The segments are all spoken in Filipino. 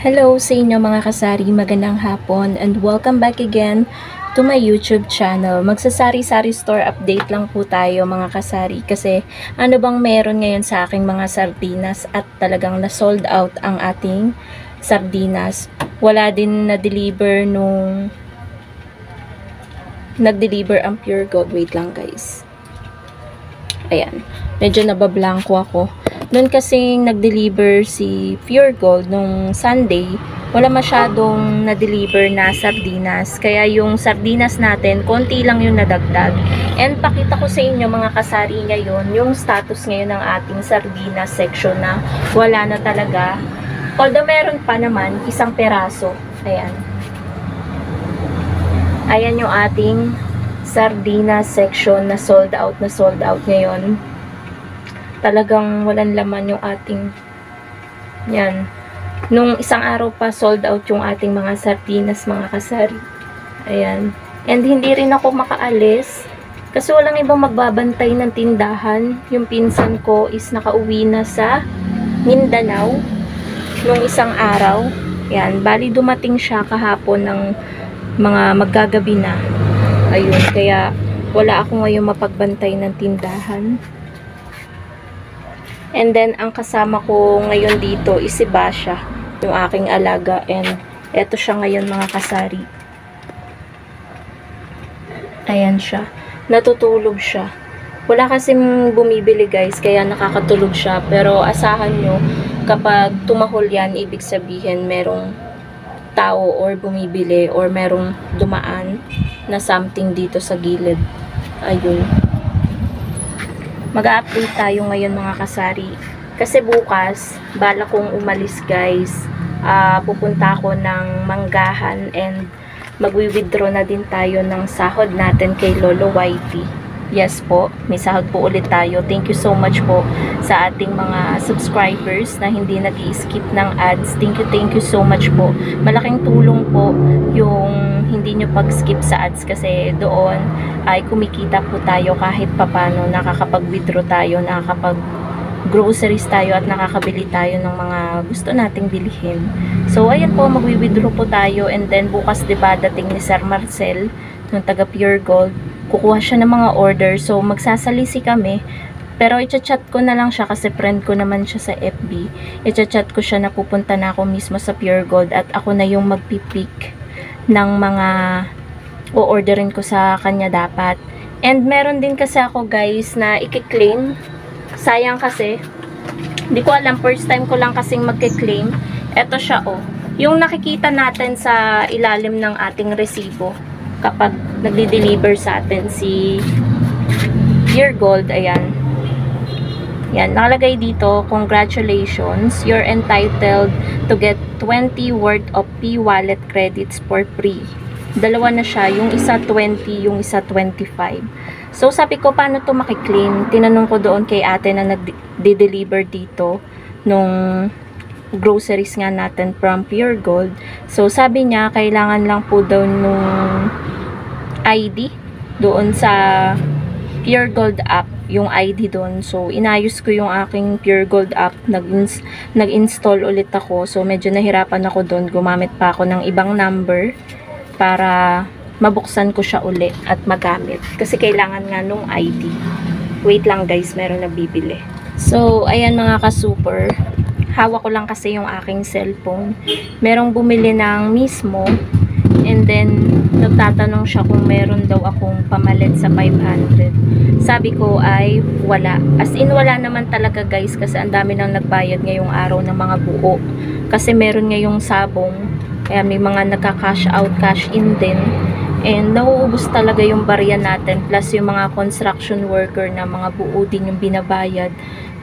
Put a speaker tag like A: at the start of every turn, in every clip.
A: Hello sa inyo mga kasari, magandang hapon and welcome back again to my YouTube channel. Magsasari-sari store update lang po tayo mga kasari kasi ano bang meron ngayon sa aking mga sardinas at talagang na-sold out ang ating sardinas. Wala din na-deliver nung nag-deliver ang Pure Gold. Wait lang guys. Ayan, medyo nabablanko ako. Noon kasing nag-deliver si Pure Gold nung Sunday, wala masyadong na-deliver na sardinas. Kaya yung sardinas natin, konti lang yung nadagdag. And pakita ko sa inyo mga kasari ngayon, yung status ngayon ng ating sardinas section na wala na talaga. Although meron pa naman, isang peraso. Ayan. Ayan yung ating sardinas section na sold out ngayon. Talagang walang laman yung ating yan. Nung isang araw pa sold out yung ating mga sardinas mga kasari. Ayan. And hindi rin ako makaalis kasi walang ibang magbabantay ng tindahan. Yung pinsan ko is nakauwi na sa Mindanao nung isang araw. Ayan. Bali dumating siya kahapon ng mga maggagabi na. Ayun. Kaya wala ako ngayon mapagbantay ng tindahan. And then, ang kasama ko ngayon dito is si Basha, yung aking alaga. And, eto siya ngayon mga kasari. Ayan siya. Natutulog siya. Wala kasing bumibili guys, kaya nakakatulog siya. Pero, asahan nyo, kapag tumahol yan, ibig sabihin merong tao or bumibili or merong dumaan na something dito sa gilid. Ayun. Mag-update tayo ngayon mga kasari. Kasi bukas, bala kong umalis guys. Pupunta ako ng Manggahan and magwi-withdraw na din tayo ng sahod natin kay Lolo Whitey. Yes po, may sahod po ulit tayo. Thank you so much po sa ating mga subscribers na hindi nag-i-skip ng ads. Thank you so much po. Malaking tulong po yung hindi nyo pag-skip sa ads kasi doon ay kumikita po tayo kahit papano, nakakapag-withdraw tayo, nakakapag-groceries tayo at nakakabili tayo ng mga gusto nating bilhin. So, ayan po, magwi-withdraw po tayo and then bukas diba dating ni Sir Marcel, ng taga Pure Gold, kukuha siya ng mga order. So, magsasalisi kami. Pero, i-chat ko na lang siya kasi friend ko naman siya sa FB. I-chat ko siya na pupunta na ako mismo sa Pure Gold at ako na yung magpipick ng mga o-orderin ko sa kanya dapat. And, meron din kasi ako guys na i-claim. Sayang kasi. Hindi ko alam. First time ko lang kasing mag-claim. Eto siya oh. Yung nakikita natin sa ilalim ng ating resibo kapag nagdi-deliver sa atin si Pure Gold, ayan. Yan, nakalagay dito, congratulations, you're entitled to get 20 worth of P-Wallet credits for free. Dalawa na siya, yung isa 20, yung isa 25. So, sabi ko, paano to makiklaim? Tinanong ko doon kay ate na nagdi-deliver dito nung groceries nga natin from Pure Gold. So, sabi niya, kailangan lang po daw nung ID doon sa Pure Gold app, yung ID doon. So, inayos ko yung aking Pure Gold app. Nag-install ulit ako. So, medyo nahirapan ako doon. Gumamit pa ako ng ibang number para mabuksan ko siya ulit at magamit. Kasi kailangan nga nung ID. Wait lang guys, meron na bibili. So, ayan mga ka-super. Hawak ko lang kasi yung aking cellphone. Merong bumili ng mismo. And then, nagtatanong siya kung meron daw akong pamalit sa 500. Sabi ko ay wala. As in, wala naman talaga guys. Kasi ang dami nang nagbayad ngayong araw ng mga buo. Kasi meron ngayong sabong. Kaya may mga nagka-cash out, cash in din. And nauubos talaga yung barya natin. Plus yung mga construction worker na mga buo din yung binabayad.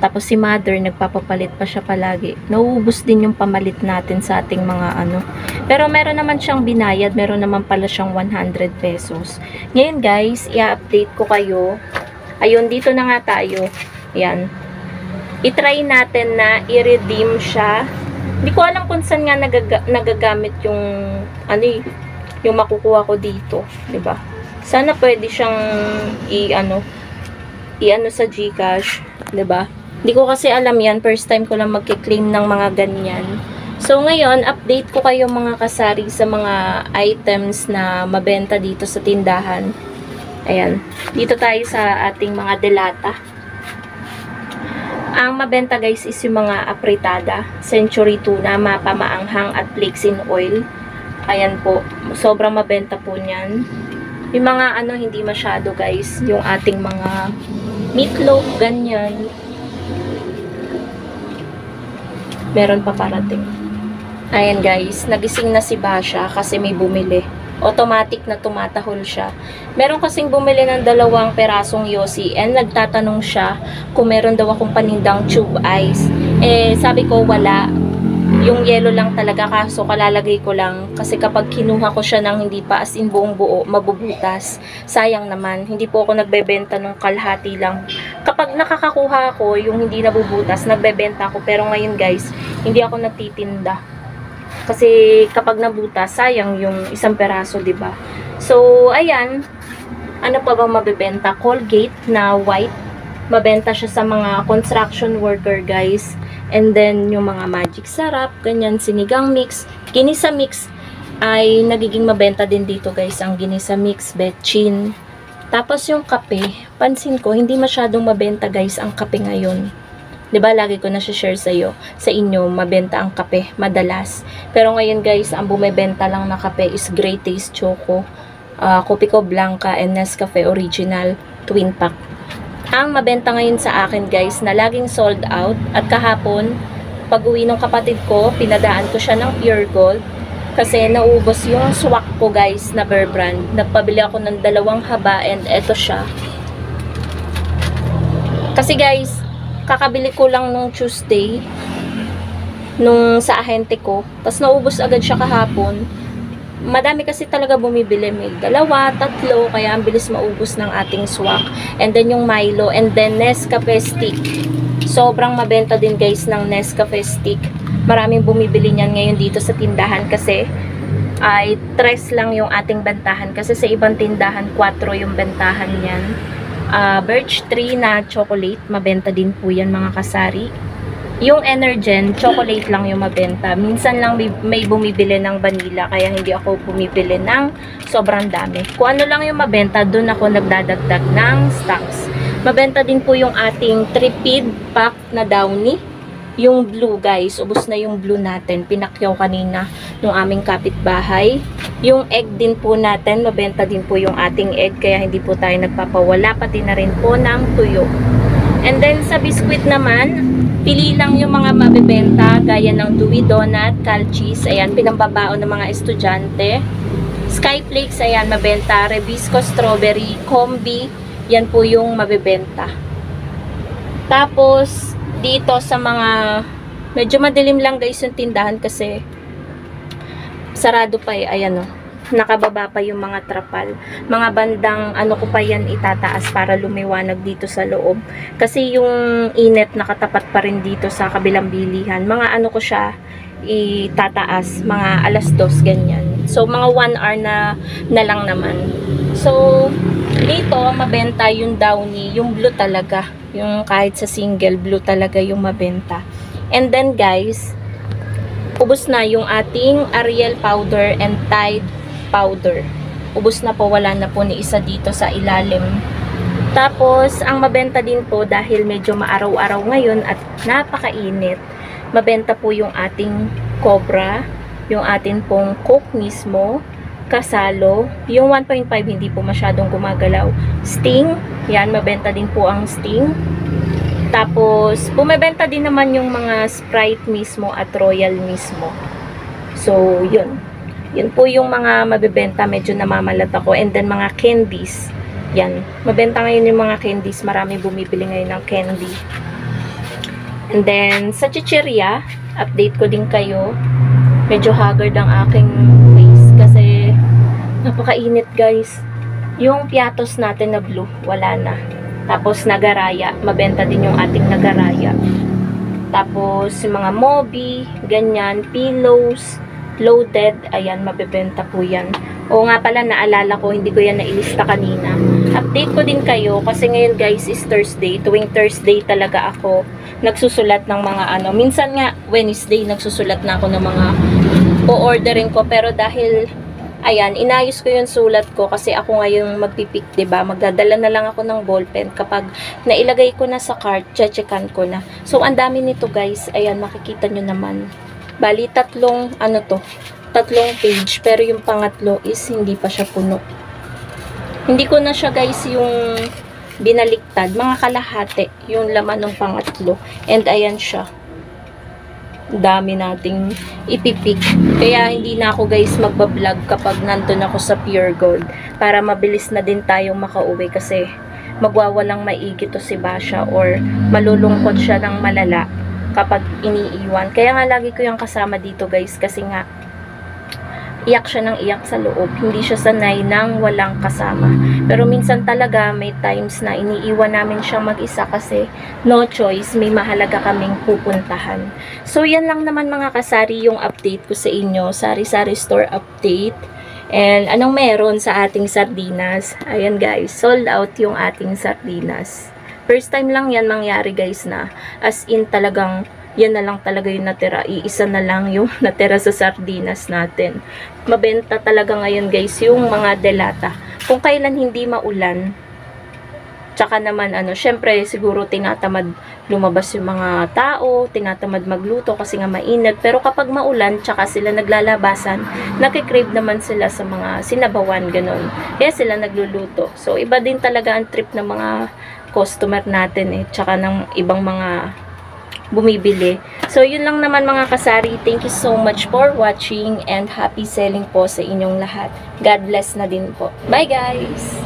A: Tapos si mother, nagpapapalit pa siya palagi. Nauubos din yung pamalit natin sa ating mga ano. Pero meron naman siyang binayad. Meron naman pala siyang 100 pesos. Ngayon guys, i-update ko kayo. Ayun, dito na nga tayo. Ayan. I-try natin na i-redeem siya. Hindi ko alam kung saan nga nagagamit yung ano yung makukuha ko dito. Diba? Sana pwede siyang i-ano sa GCash. Diba? Hindi ko kasi alam yan. First time ko lang magkiklaim ng mga ganyan. So ngayon, update ko kayo mga kasari sa mga items na mabenta dito sa tindahan. Ayan, dito tayo sa ating mga delata. Ang mabenta guys is yung mga apritada, century tuna, mapa, maanghang at flakes in oil. Ayan po, sobrang mabenta po niyan. Yung mga ano hindi masyado guys, yung ating mga meatloaf, ganyan. Meron pa parating. Ayan guys, nagising na si Basha kasi may bumili. Automatic na tumatahol siya. Meron kasing bumili ng 2 perasong yosi and nagtatanong siya kung meron daw akong panindang tube ice. Eh, sabi ko wala. Yung yelo lang talaga, kaso kalalagay ko lang. Kasi kapag kinuha ko siya ng hindi pa as in buong buo, mabubutas. Sayang naman. Hindi po ako nagbebenta ng kalahati lang. Kapag nakakakuha ako, yung hindi nabubutas, nagbebenta ako. Pero ngayon guys, hindi ako nagtitinda. Kasi kapag nabutas, sayang yung 1 peraso, 'di ba? So, ayan. Ano pa bang mabebenta? Colgate na white. Mabenta siya sa mga construction worker, guys. And then, yung mga magic sarap, ganyan, sinigang mix. Ginisa mix ay nagiging mabenta din dito, guys. Ang ginisa mix, betchin. Tapos yung kape, pansin ko, hindi masyadong mabenta, guys, ang kape ngayon. 'Di ba lagi ko na share sa inyo, mabenta ang kape madalas. Pero ngayon guys, ang bumebenta lang na kape is Great Taste Choco, Kopiko Blanca, and Nescafe Original Twin Pack. Ang mabenta ngayon sa akin guys, na laging sold out. At kahapon, pag-uwi ng kapatid ko, pinadaan ko siya ng Pure Gold. Kasi naubos yung swak ko guys na Bear Brand. Nagpabili ako ng 2 haba and eto siya. Kasi guys, kakabili ko lang nung Tuesday nung sa ahente ko. Tapos naubos agad siya kahapon. Madami kasi talaga bumibili. May 2, 3. Kaya ang bilis maubos ng ating swak. And then yung Milo. And then Nescafe Stick. Sobrang mabenta din guys ng Nescafe Stick. Maraming bumibili niyan ngayon dito sa tindahan. Kasi ay 3 lang yung ating bentahan. Kasi sa ibang tindahan 4 yung bentahan niyan. Birch Tree na chocolate, mabenta din po yan mga kasari. Yung Energen, chocolate lang yung mabenta. Minsan lang may bumibili ng vanilla, kaya hindi ako bumibili ng sobrang dami. Kung ano lang yung mabenta, dun ako nagdadagdag ng stocks. Mabenta din po yung ating tripid pack na downy. Yung blue guys, ubos na yung blue natin. Pinakyaw kanina ng aming kapitbahay. Yung egg din po natin, mabenta din po yung ating egg. Kaya hindi po tayo nagpapawala. Pati na rin po ng tuyo. And then sa biscuit naman, pili lang yung mga mabibenta. Gaya ng Dewey Donut, Calchis. Ayan, pinambabaon ng mga estudyante. Skyflakes, ayan, mabenta. Rebisco Strawberry, Combi. Yan po yung mabibenta. Tapos, dito sa mga medyo madilim lang guys yung tindahan kasi sarado pa eh. Ayan o, nakababa pa yung mga trapal. Mga bandang ano ko pa yan itataas para lumiwanag dito sa loob. Kasi yung init nakatapat pa rin dito sa kabilang bilihan. Mga ano ko siya itataas, mga 2:00 ganyan. So mga 1 hour na lang naman. So dito mabenta yung downy, yung blue talaga. Yung kahit sa single, blue talaga yung mabenta. And then guys, ubos na yung ating Ariel powder and Tide powder. Ubos na po, wala na po ni isa dito sa ilalim. Tapos, ang mabenta din po dahil medyo maaraw-araw ngayon at napakainit, mabenta po yung ating Cobra, yung ating pong Coke mismo, Kasalo, yung 1.5 hindi po masyadong gumagalaw. Sting, yan, mabenta din po ang Sting. Tapos, bumebenta din naman yung mga Sprite mismo at Royal mismo. So, yun. Yun po yung mga mabibenta, medyo namamalat ako. And then, mga candies. Yan. Mabenta ngayon yung mga candies. Marami bumibili ngayon ng candy. And then, sa chichirya, update ko din kayo. Medyo haggard ang aking face kasi napakainit guys. Yung piatos natin na blue, wala na. Tapos nagaraya, mabenta din yung ating nagaraya. Tapos yung mga Moby, ganyan, pillows, loaded, ayan, mabebenta po yan. O nga pala, naalala ko, hindi ko yan nailista kanina. update ko din kayo kasi ngayon guys is Thursday. Tuwing Thursday talaga ako nagsusulat ng mga ano. Minsan nga Wednesday nagsusulat na ako ng mga o-orderin ko, pero dahil ayan, inayos ko yung sulat ko kasi ako ngayon magpipik, 'di ba? Magdadala na lang ako ng ballpen. Kapag nailagay ko na sa cart, checkan ko na. So ang dami nito guys. Ayan, makikita nyo naman. Bali tatlong page, pero yung pangatlo is hindi pa siya puno. Hindi ko na siya guys yung binaliktad, mga kalahati yung laman ng pangatlo. And ayan siya. Dami nating ipipik. Kaya hindi na ako guys magbablog kapag nandun ako sa Pure Gold. Para mabilis na din tayong makauwi kasi magwawalang maigi to si Basha or malulungkot siya ng malala kapag iniiwan. Kaya nga lagi ko yung kasama dito guys kasi nga iyak siya ng iyak sa loob. Hindi siya sanay ng walang kasama. Pero minsan talaga may times na iniiwan namin siyang mag-isa kasi no choice, may mahalaga kaming pupuntahan. So yan lang naman mga kasari yung update ko sa inyo. Sari-sari store update. And anong meron sa ating sardinas? Ayan guys, sold out yung ating sardinas. First time lang yan mangyari guys na as in talagang yan na lang talaga yung natira. Iisa na lang yung natira sa sardinas natin. Mabenta talaga ngayon guys yung mga delata. Kung kailan hindi maulan, tsaka naman syempre siguro tinatamad lumabas yung mga tao, tinatamad magluto kasi nga mainit. Pero kapag maulan, tsaka sila naglalabasan, nakikrave naman sila sa mga sinabawan, ganun. Kaya sila nagluluto. So iba din talaga ang trip ng mga customer natin tsaka ng ibang mga bumibili. So, yun lang naman mga kasari. Thank you so much for watching and happy selling po sa inyong lahat. God bless na din po. Bye guys!